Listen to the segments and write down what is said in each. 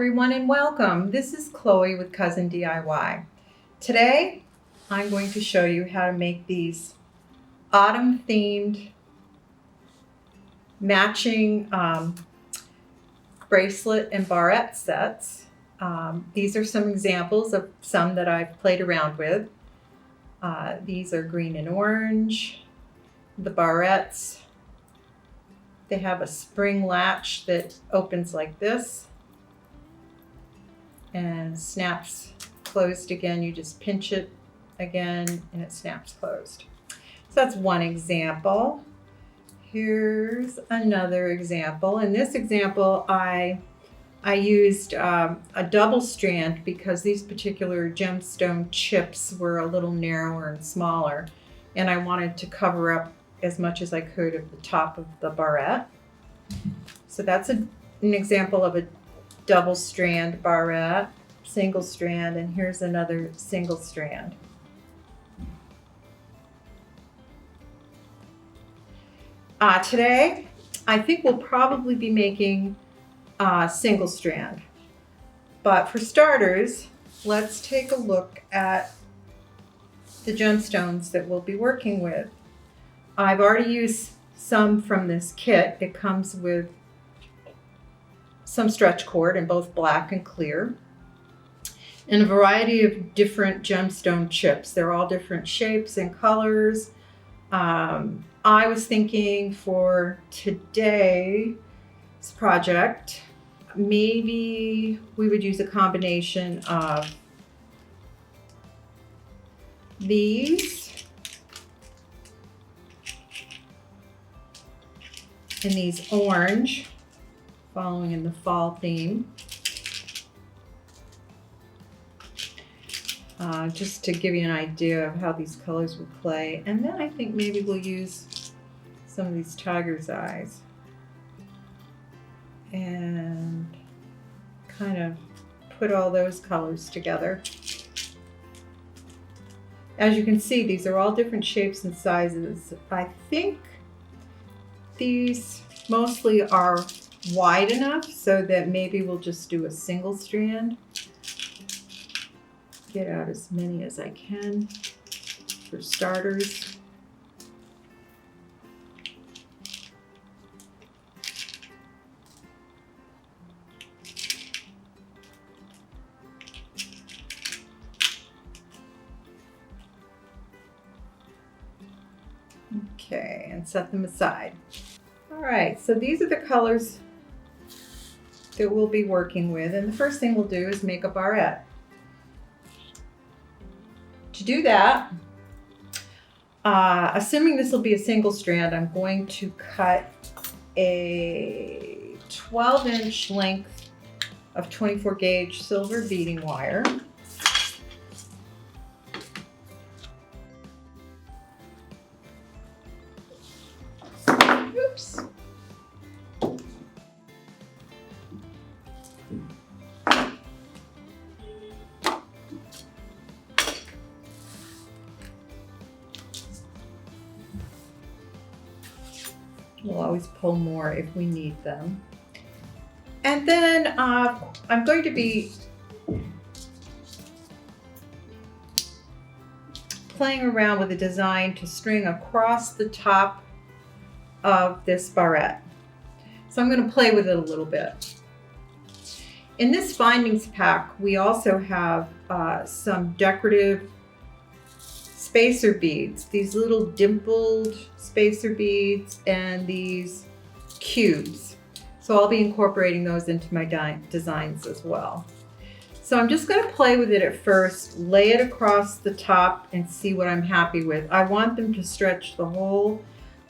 everyone and welcome. This is Chloe with Cousin DIY. Today I'm going to show you how to make these autumn themed matching bracelet and barrette sets. These are some examples of some that I've played around with. These are green and orange. The barrettes, they have a spring latch that opens like this and snaps closed again. You just pinch it again and it snaps closed. So that's one example. Here's another example. In this example, I used a double strand because these particular gemstone chips were a little narrower and smaller, and I wanted to cover up as much as I could of the top of the barrette. So that's an example of a double strand barrette, single strand, and here's another single strand. Today, I think we'll probably be making single strand. But for starters, let's take a look at the gemstones that we'll be working with. I've already used some from this kit. It comes with some stretch cord in both black and clear, and a variety of different gemstone chips. They're all different shapes and colors. I was thinking for today's project, maybe we would use a combination of these and these orange, following in the fall theme. Just to give you an idea of how these colors will play. And then I think maybe we'll use some of these tiger's eyes and kind of put all those colors together. As you can see, these are all different shapes and sizes. I think these mostly are wide enough so that maybe we'll just do a single strand. Get out as many as I can for starters. Okay, and set them aside. All right, so these are the colors that we'll be working with, and the first thing we'll do is make a barrette. To do that, assuming this will be a single strand, I'm going to cut a 12-inch length of 24 gauge silver beading wire. Oops. We'll always pull more if we need them. And then I'm going to be playing around with a design to string across the top of this barrette. So I'm going to play with it a little bit. In this findings pack, we also have some decorative spacer beads, these little dimpled spacer beads, and these cubes. So I'll be incorporating those into my designs as well. So I'm just going to play with it at first, lay it across the top and see what I'm happy with. I want them to stretch the whole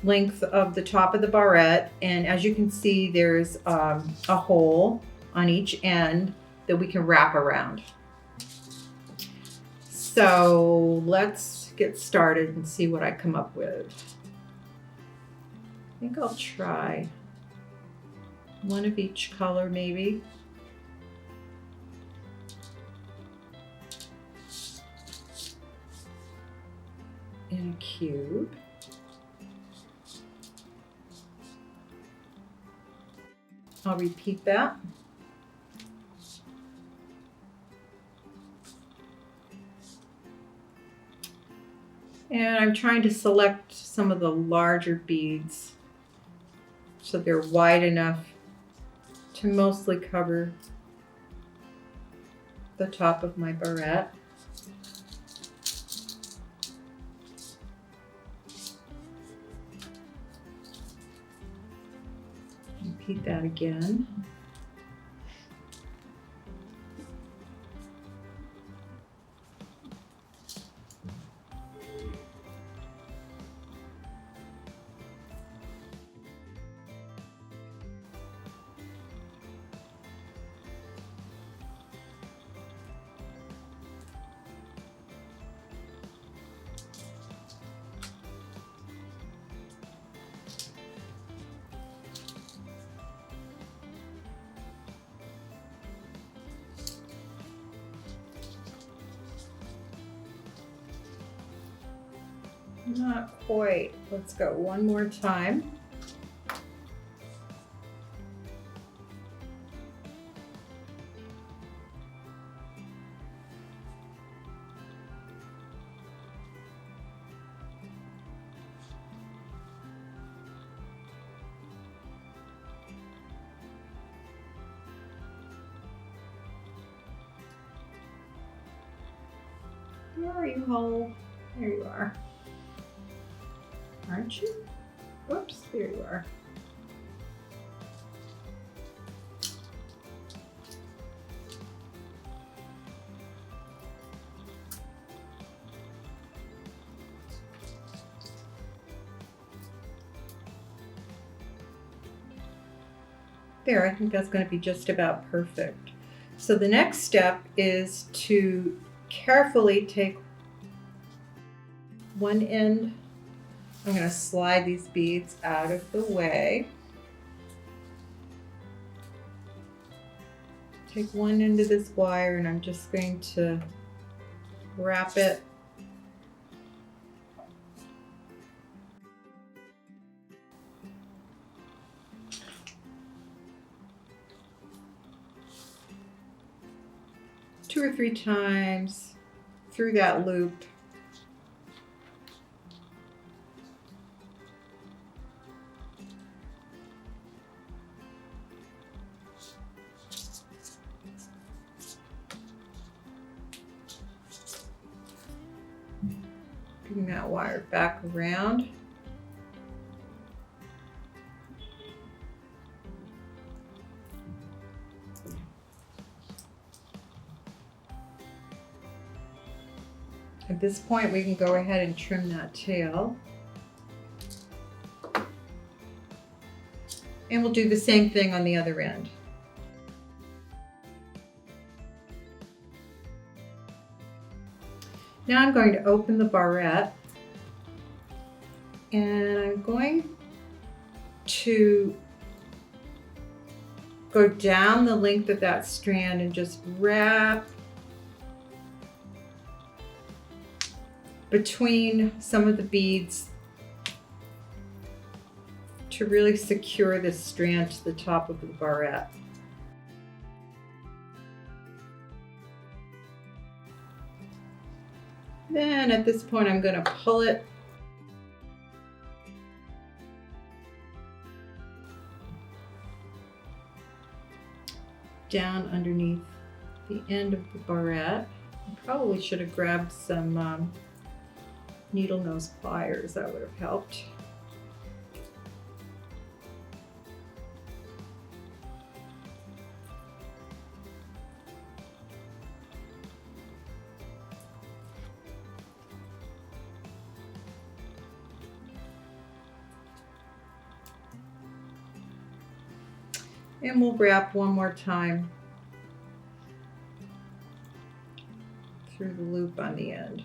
length of the top of the barrette, and as you can see, there's a hole on each end that we can wrap around. So let's get started and see what I come up with. I think I'll try one of each color maybe. In a cube. I'll repeat that. And I'm trying to select some of the larger beads so they're wide enough to mostly cover the top of my barrette. Repeat that again. Not quite. Let's go one more time. Where are you, Hole? There you are. Aren't you? Whoops, there you are. There, I think that's going to be just about perfect. So the next step is to carefully take one end. I'm going to slide these beads out of the way. Take one end of this wire and I'm just going to wrap it two or three times through that loop. Bring that wire back around. At this point, we can go ahead and trim that tail. And we'll do the same thing on the other end. Now I'm going to open the barrette and I'm going to go down the length of that strand and just wrap between some of the beads to really secure this strand to the top of the barrette. Then at this point I'm going to pull it down underneath the end of the barrette. I probably should have grabbed some needle nose pliers, that would have helped. And we'll wrap one more time through the loop on the end.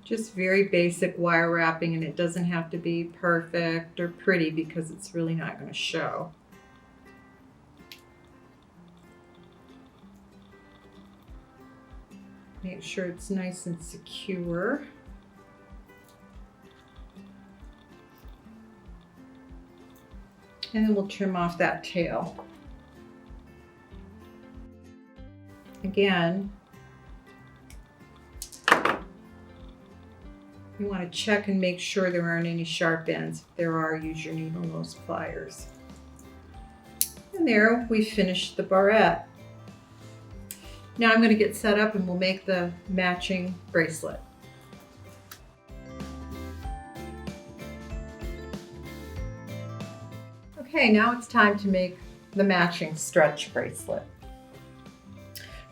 Just very basic wire wrapping, and it doesn't have to be perfect or pretty because it's really not going to show. make sure it's nice and secure. And then we'll trim off that tail. Again, you want to check and make sure there aren't any sharp ends. If there are, use your needle nose pliers. And there, we finished the barrette. Now I'm going to get set up and we'll make the matching bracelet. Okay, now it's time to make the matching stretch bracelet.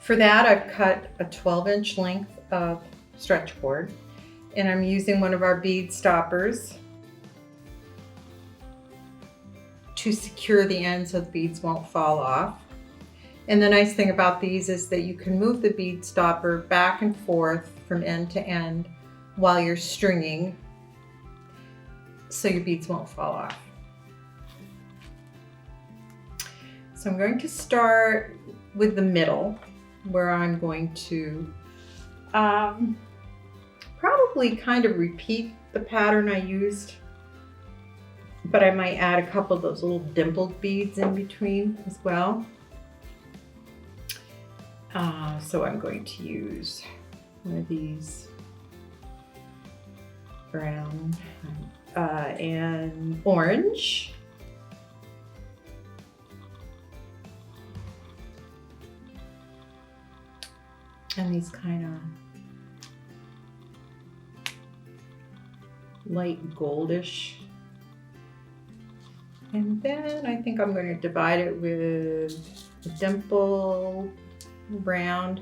For that, I've cut a 12-inch length of stretch cord, and I'm using one of our bead stoppers to secure the ends so the beads won't fall off. And the nice thing about these is that you can move the bead stopper back and forth from end to end while you're stringing, so your beads won't fall off. So I'm going to start with the middle, where I'm going to probably kind of repeat the pattern I used, but I might add a couple of those little dimpled beads in between as well. So I'm going to use one of these brown and orange. And these kind of light goldish. And then I think I'm going to divide it with a dimple round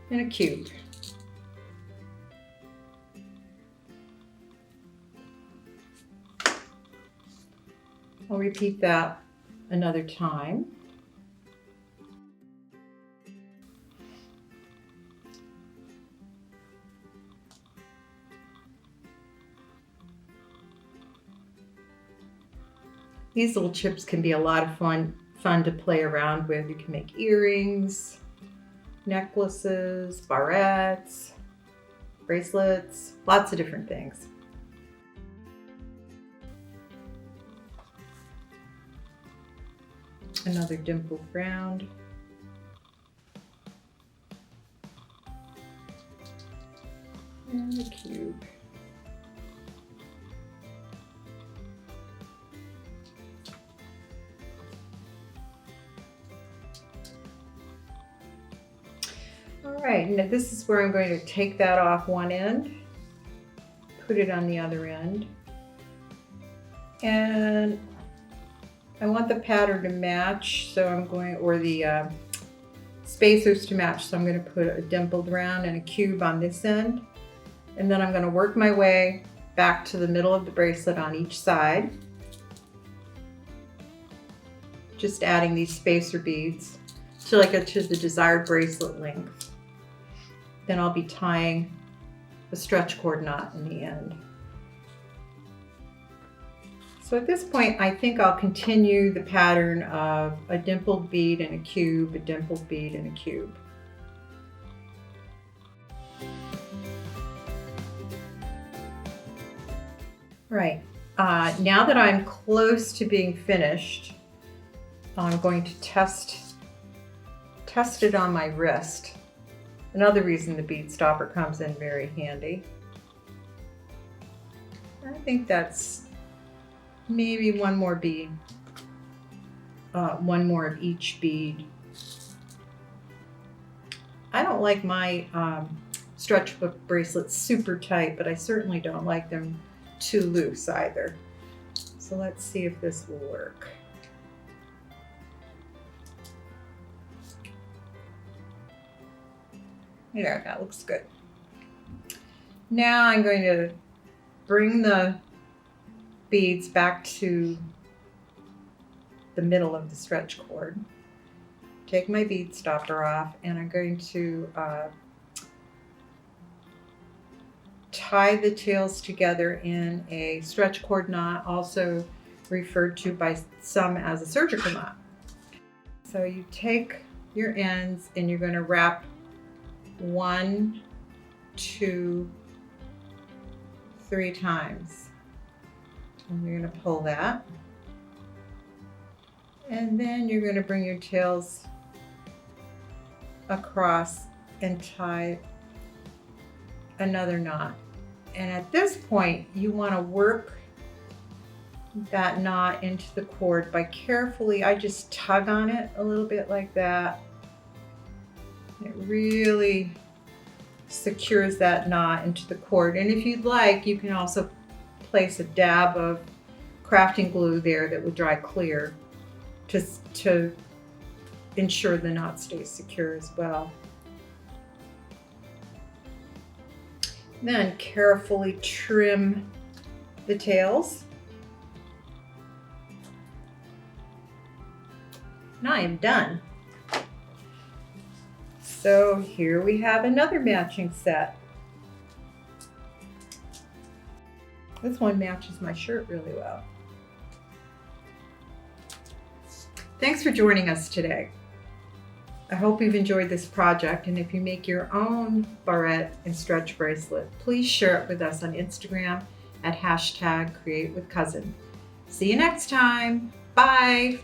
and a cube. I'll repeat that another time. These little chips can be a lot of fun to play around with. You can make earrings, necklaces, barrettes, bracelets, lots of different things. Another dimpled round. And a cube. All right, now this is where I'm going to take that off one end, put it on the other end, and I want the pattern to match, so I'm going, or the spacers to match, so I'm going to put a dimpled round and a cube on this end, and then I'm going to work my way back to the middle of the bracelet on each side, just adding these spacer beads till I get to the desired bracelet length. Then I'll be tying a stretch cord knot in the end. So at this point, I think I'll continue the pattern of a dimpled bead and a cube, a dimpled bead and a cube. Right, now that I'm close to being finished, I'm going to test it on my wrist. Another reason the bead stopper comes in very handy. I think that's maybe one more bead, one more of each bead. I don't like my stretch book bracelets super tight, but I certainly don't like them too loose either. So let's see if this will work. There, that looks good. Now I'm going to bring the beads back to the middle of the stretch cord. Take my bead stopper off, and I'm going to tie the tails together in a stretch cord knot, also referred to by some as a surgical knot. So you take your ends and you're going to wrap 1, 2, 3 times. And you're going to pull that. And then you're going to bring your tails across and tie another knot. And at this point, you want to work that knot into the cord by carefully, I just tug on it a little bit like that. It really secures that knot into the cord. And if you'd like, you can also place a dab of crafting glue there that would dry clear to ensure the knot stays secure as well. Then carefully trim the tails. And I am done. So here we have another matching set. This one matches my shirt really well. Thanks for joining us today. I hope you've enjoyed this project, and if you make your own barrette and stretch bracelet, please share it with us on Instagram at #CreateWithCousin. See you next time. Bye.